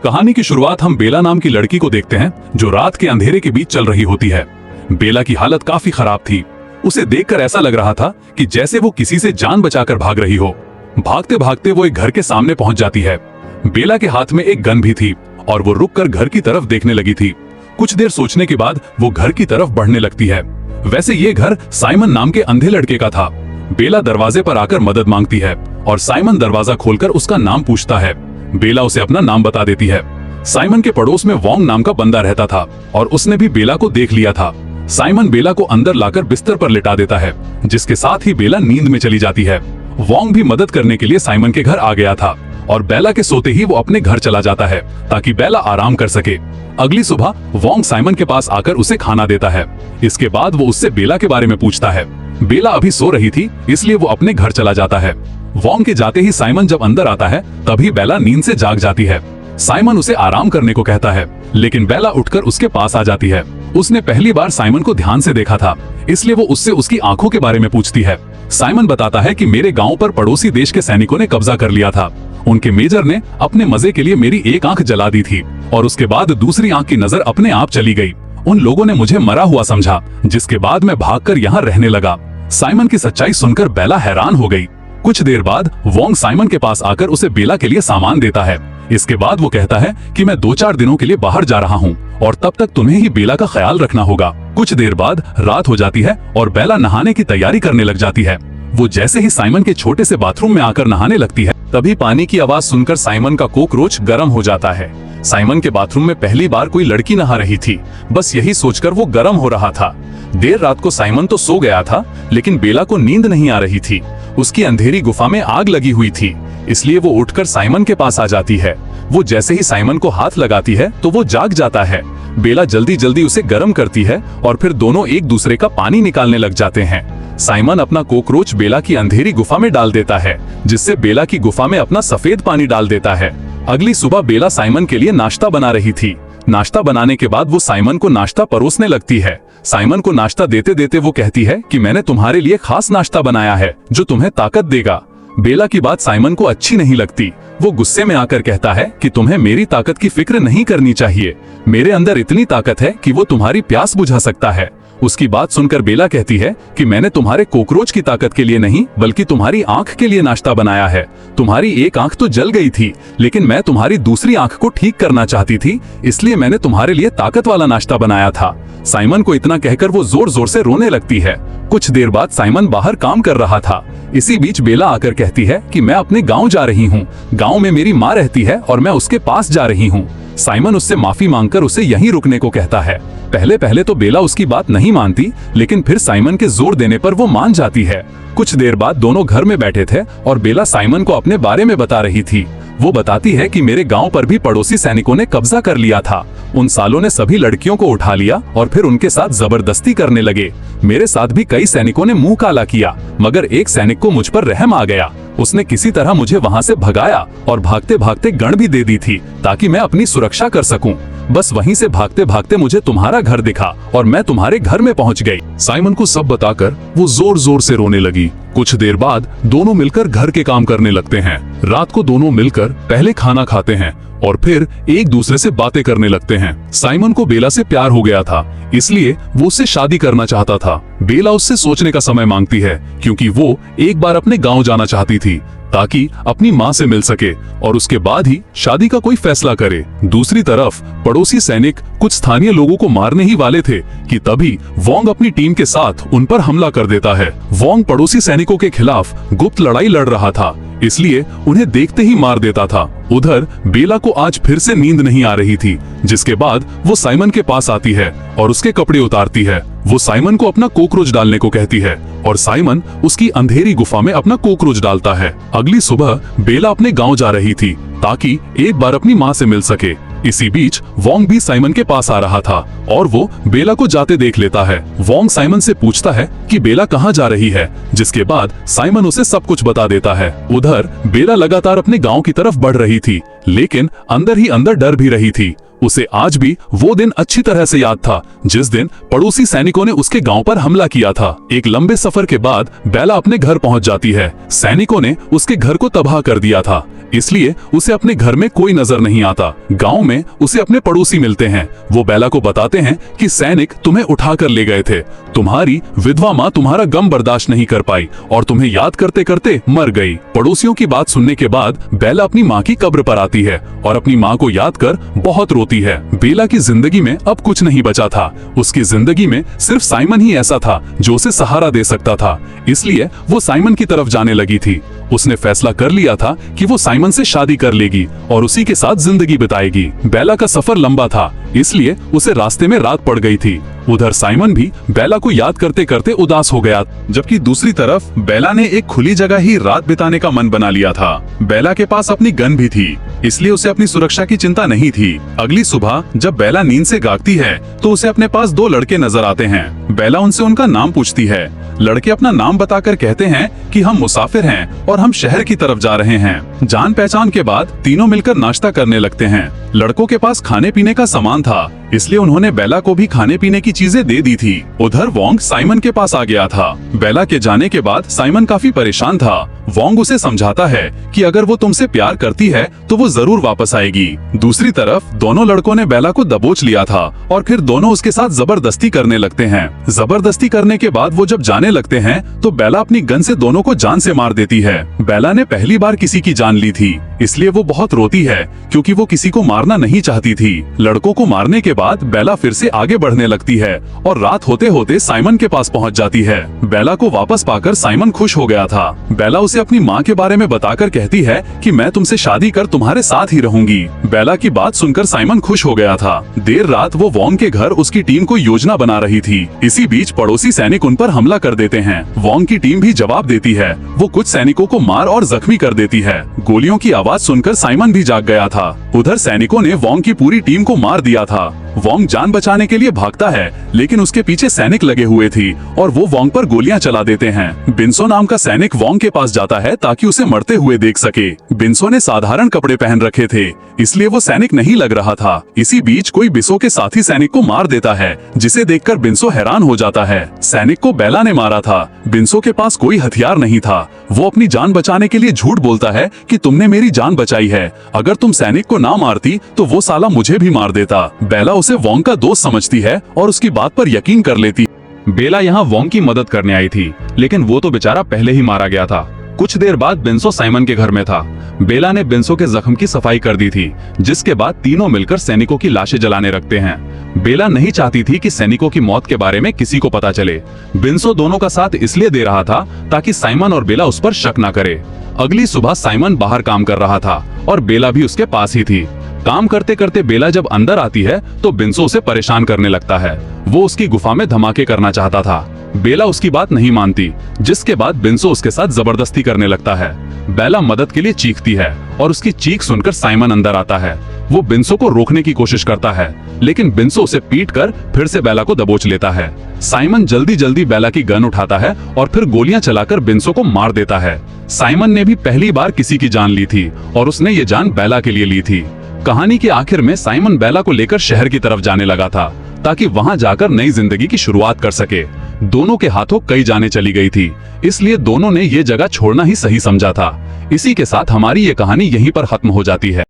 कहानी की शुरुआत हम बेला नाम की लड़की को देखते हैं जो रात के अंधेरे के बीच चल रही होती है। बेला की हालत काफी खराब थी। उसे देखकर ऐसा लग रहा था कि जैसे वो किसी से जान बचाकर भाग रही हो। भागते भागते वो एक घर के सामने पहुंच जाती है। बेला के हाथ में एक गन भी थी और वो रुककर घर की तरफ देखने लगी थी। कुछ देर सोचने के बाद वो घर की तरफ बढ़ने लगती है। वैसे ये घर साइमन नाम के अंधे लड़के का था। बेला दरवाजे पर आकर मदद मांगती है और साइमन दरवाजा खोलकर उसका नाम पूछता है। बेला उसे अपना नाम बता देती है। साइमन के पड़ोस में वोंग नाम का बंदा रहता था और उसने भी बेला को देख लिया था। साइमन बेला को अंदर लाकर बिस्तर पर लिटा देता है, जिसके साथ ही बेला नींद में चली जाती है। वोंग भी मदद करने के लिए साइमन के घर आ गया था और बेला के सोते ही वो अपने घर चला जाता है ताकि बेला आराम कर सके। अगली सुबह वोंग साइमन के पास आकर उसे खाना देता है। इसके बाद वो उससे बेला के बारे में पूछता है। बेला अभी सो रही थी, इसलिए वो अपने घर चला जाता है। वोंग के जाते ही साइमन जब अंदर आता है तभी बेला नींद से जाग जाती है। साइमन उसे आराम करने को कहता है, लेकिन बेला उठकर उसके पास आ जाती है। उसने पहली बार साइमन को ध्यान से देखा था, इसलिए वो उससे उसकी आंखों के बारे में पूछती है। साइमन बताता है कि मेरे गांव पर पड़ोसी देश के सैनिकों ने कब्जा कर लिया था। उनके मेजर ने अपने मजे के लिए मेरी एक आंख जला दी थी और उसके बाद दूसरी आंख की नजर अपने आप चली गई। उन लोगों ने मुझे मरा हुआ समझा, जिसके बाद मैं भागकर यहाँ रहने लगा। साइमन की सच्चाई सुनकर बेला हैरान हो गई। कुछ देर बाद वोंग साइमन के पास आकर उसे बेला के लिए सामान देता है। इसके बाद वो कहता है कि मैं 2-4 दिनों के लिए बाहर जा रहा हूँ और तब तक तुम्हें ही बेला का ख्याल रखना होगा। कुछ देर बाद रात हो जाती है और बेला नहाने की तैयारी करने लग जाती है। वो जैसे ही साइमन के छोटे से बाथरूम में आकर नहाने लगती है, तभी पानी की आवाज सुनकर साइमन का कॉकरोच गर्म हो जाता है। साइमन के बाथरूम में पहली बार कोई लड़की नहा रही थी। बस यही सोचकर वो गर्म हो रहा था। देर रात को साइमन तो सो गया था, लेकिन बेला को नींद नहीं आ रही थी। उसकी अंधेरी गुफा में आग लगी हुई थी, इसलिए वो उठकर साइमन के पास आ जाती है। वो जैसे ही साइमन को हाथ लगाती है तो वो जाग जाता है। बेला जल्दी जल्दी उसे गर्म करती है और फिर दोनों एक दूसरे का पानी निकालने लग जाते हैं। साइमन अपना कॉकरोच बेला की अंधेरी गुफा में डाल देता है, जिससे बेला की गुफा में अपना सफेद पानी डाल देता है। अगली सुबह बेला साइमन के लिए नाश्ता बना रही थी। नाश्ता बनाने के बाद वो साइमन को नाश्ता परोसने लगती है। साइमन को नाश्ता देते देते वो कहती है कि मैंने तुम्हारे लिए खास नाश्ता बनाया है जो तुम्हें ताकत देगा। बेला की बात साइमन को अच्छी नहीं लगती। वो गुस्से में आकर कहता है कि तुम्हें मेरी ताकत की फिक्र नहीं करनी चाहिए। मेरे अंदर इतनी ताकत है कि वो तुम्हारी प्यास बुझा सकता है। उसकी बात सुनकर बेला कहती है कि मैंने तुम्हारे कॉकरोच की ताकत के लिए नहीं, बल्कि तुम्हारी आंख के लिए नाश्ता बनाया है। तुम्हारी एक आंख तो जल गई थी, लेकिन मैं तुम्हारी दूसरी आंख को ठीक करना चाहती थी, इसलिए मैंने तुम्हारे लिए ताकत वाला नाश्ता बनाया था। साइमन को इतना कहकर वो जोर जोर से रोने लगती है। कुछ देर बाद साइमन बाहर काम कर रहा था। इसी बीच बेला आकर कहती है कि मैं अपने गाँव जा रही हूँ। गाँव में मेरी माँ रहती है और मैं उसके पास जा रही हूँ। साइमन उससे माफी मांगकर उसे यहीं रुकने को कहता है। पहले पहले तो बेला उसकी बात नहीं मानती, लेकिन फिर साइमन के जोर देने पर वो मान जाती है। कुछ देर बाद दोनों घर में बैठे थे और बेला साइमन को अपने बारे में बता रही थी। वो बताती है कि मेरे गांव पर भी पड़ोसी सैनिकों ने कब्जा कर लिया था। उन सालों ने सभी लड़कियों को उठा लिया और फिर उनके साथ जबरदस्ती करने लगे। मेरे साथ भी कई सैनिकों ने मुंह काला किया, मगर एक सैनिक को मुझ पर रहम आ गया। उसने किसी तरह मुझे वहां से भगाया और भागते भागते गन भी दे दी थी ताकि मैं अपनी सुरक्षा कर सकूं। बस वहीं से भागते भागते मुझे तुम्हारा घर दिखा और मैं तुम्हारे घर में पहुंच गई। साइमन को सब बताकर वो जोर जोर से रोने लगी। कुछ देर बाद दोनों मिलकर घर के काम करने लगते हैं। रात को दोनों मिलकर पहले खाना खाते हैं और फिर एक दूसरे से बातें करने लगते हैं। साइमन को बेला से प्यार हो गया था, इसलिए वो उससे शादी करना चाहता था। बेला उससे सोचने का समय मांगती है, क्योंकि वो एक बार अपने गांव जाना चाहती थी ताकि अपनी माँ से मिल सके और उसके बाद ही शादी का कोई फैसला करे। दूसरी तरफ पड़ोसी सैनिक कुछ स्थानीय लोगों को मारने ही वाले थे कि तभी वोंग अपनी टीम के साथ उन पर हमला कर देता है। वोंग पड़ोसी सैनिकों के खिलाफ गुप्त लड़ाई लड़ रहा था, इसलिए उन्हें देखते ही मार देता था। उधर बेला को आज फिर से नींद नहीं आ रही थी, जिसके बाद वो साइमन के पास आती है और उसके कपड़े उतारती है। वो साइमन को अपना कॉकरोच डालने को कहती है और साइमन उसकी अंधेरी गुफा में अपना कॉकरोच डालता है। अगली सुबह बेला अपने गांव जा रही थी ताकि एक बार अपनी माँ से मिल सके। इसी बीच वोंग भी साइमन के पास आ रहा था और वो बेला को जाते देख लेता है। वोंग साइमन से पूछता है कि बेला कहाँ जा रही है, जिसके बाद साइमन उसे सब कुछ बता देता है। उधर बेला लगातार अपने गांव की तरफ बढ़ रही थी, लेकिन अंदर ही अंदर डर भी रही थी। उसे आज भी वो दिन अच्छी तरह से याद था जिस दिन पड़ोसी सैनिकों ने उसके गांव पर हमला किया था। एक लंबे सफर के बाद बेला अपने घर पहुंच जाती है। सैनिकों ने उसके घर को तबाह कर दिया था, इसलिए उसे अपने घर में कोई नजर नहीं आता। गांव में उसे अपने पड़ोसी मिलते हैं। वो बेला को बताते हैं कि सैनिक तुम्हें उठाकर ले गए थे। तुम्हारी विधवा माँ तुम्हारा गम बर्दाश्त नहीं कर पाई और तुम्हें याद करते करते मर गई। पड़ोसियों की बात सुनने के बाद बेला अपनी माँ की कब्र पर आती है और अपनी माँ को याद कर बहुत रोती है। बेला की जिंदगी में अब कुछ नहीं बचा था। उसकी जिंदगी में सिर्फ साइमन ही ऐसा था जो उसे सहारा दे सकता था, इसलिए वो साइमन की तरफ जाने लगी थी। उसने फैसला कर लिया था कि वो साइमन से शादी कर लेगी और उसी के साथ जिंदगी बिताएगी। बेला का सफर लंबा था, इसलिए उसे रास्ते में रात पड़ गई थी। उधर साइमन भी बेला को याद करते करते उदास हो गया, जबकि दूसरी तरफ बेला ने एक खुली जगह ही रात बिताने का मन बना लिया था। बेला के पास अपनी गन भी थी, इसलिए उसे अपनी सुरक्षा की चिंता नहीं थी। अगली सुबह जब बेला नींद से जागती है तो उसे अपने पास 2 लड़के नजर आते हैं। बेला उनसे उनका नाम पूछती है। लड़के अपना नाम बताकर कहते हैं कि हम मुसाफिर हैं और हम शहर की तरफ जा रहे हैं। जान पहचान के बाद तीनों मिलकर नाश्ता करने लगते हैं। लड़कों के पास खाने पीने का सामान था, इसलिए उन्होंने बेला को भी खाने पीने की चीजें दे दी थी। उधर वोंग साइमन के पास आ गया था। बेला के जाने के बाद साइमन काफी परेशान था। वोंग उसे समझाता है कि अगर वो तुमसे प्यार करती है तो वो जरूर वापस आएगी। दूसरी तरफ दोनों लड़कों ने बेला को दबोच लिया था और फिर दोनों उसके साथ जबरदस्ती करने लगते हैं। जबरदस्ती करने के बाद वो जब जाने लगते हैं तो बेला अपनी गन से दोनों को जान से मार देती है। बेला ने पहली बार किसी की जान ली थी, इसलिए वो बहुत रोती है क्योंकि वो किसी को मारना नहीं चाहती थी। लड़कों को मारने के बाद बेला फिर से आगे बढ़ने लगती है और रात होते होते साइमन के पास पहुंच जाती है। बेला को वापस पाकर साइमन खुश हो गया था। बेला उसे अपनी माँ के बारे में बताकर कहती है कि मैं तुमसे शादी कर तुम्हारे साथ ही रहूंगी। बेला की बात सुनकर साइमन खुश हो गया था। देर रात वो वोंग के घर उसकी टीम को योजना बना रही थी। इसी बीच पड़ोसी सैनिक उन पर हमला कर देते हैं। वोंग की टीम भी जवाब देती है। वो कुछ सैनिकों को मार और जख्मी कर देती है। गोलियों की आवाज सुनकर साइमन भी जाग गया था। उधर सैनिकों ने वोंग की पूरी टीम को मार दिया था। वोंग जान बचाने के लिए भागता है, लेकिन उसके पीछे सैनिक लगे हुए थी और वो वोंग पर गोलियां चला देते हैं। बिन्सो नाम का सैनिक वोंग के पास जाता है ताकि उसे मरते हुए देख सके। बिन्सो ने साधारण कपड़े पहन रखे थे, इसलिए वो सैनिक नहीं लग रहा था। इसी बीच कोई बिसो के साथी सैनिक को मार देता है, जिसे देखकर बिन्सो हैरान हो जाता है। सैनिक को बेला ने मारा था। बिन्सो के पास कोई हथियार नहीं था। वो अपनी जान बचाने के लिए झूठ बोलता है कि तुमने मेरी जान बचाई है, अगर तुम सैनिक को ना मारती तो वो साला मुझे भी मार देता। बेला उसे वोंग का दोस्त समझती है और उसकी बात पर यकीन कर लेती। बेला यहाँ वोंग की मदद करने आई थी, लेकिन वो तो बेचारा पहले ही मारा गया था। कुछ देर बाद बिन्सो साइमन के घर में था। बेला ने बिन्सो के जख्म की सफाई कर दी थी, जिसके बाद तीनों मिलकर सैनिकों की लाशें जलाने रखते हैं। बेला नहीं चाहती थी कि सैनिकों की मौत के बारे में किसी को पता चले। बिन्सो दोनों का साथ इसलिए दे रहा था ताकि साइमन और बेला उस पर शक न करे। अगली सुबह साइमन बाहर काम कर रहा था और बेला भी उसके पास ही थी। काम करते करते बेला जब अंदर आती है तो बिन्सो उसे परेशान करने लगता है। वो उसकी गुफा में धमाके करना चाहता था। बेला उसकी बात नहीं मानती, जिसके बाद बिन्सो उसके साथ जबरदस्ती करने लगता है। बेला मदद के लिए चीखती है और उसकी चीख सुनकर साइमन अंदर आता है। वो बिन्सो को रोकने की कोशिश करता है, लेकिन बिन्सो उसे पीटकर फिर से बेला को दबोच लेता है। साइमन जल्दी जल्दी बेला की गन उठाता है और फिर गोलियां चलाकर बिन्सो को मार देता है। साइमन ने भी पहली बार किसी की जान ली थी और उसने ये जान बेला के लिए ली थी। कहानी के आखिर में साइमन बेला को लेकर शहर की तरफ जाने लगा था ताकि वहां जाकर नई जिंदगी की शुरुआत कर सके। दोनों के हाथों कई जानें चली गई थी, इसलिए दोनों ने ये जगह छोड़ना ही सही समझा था। इसी के साथ हमारी ये कहानी यहीं पर खत्म हो जाती है।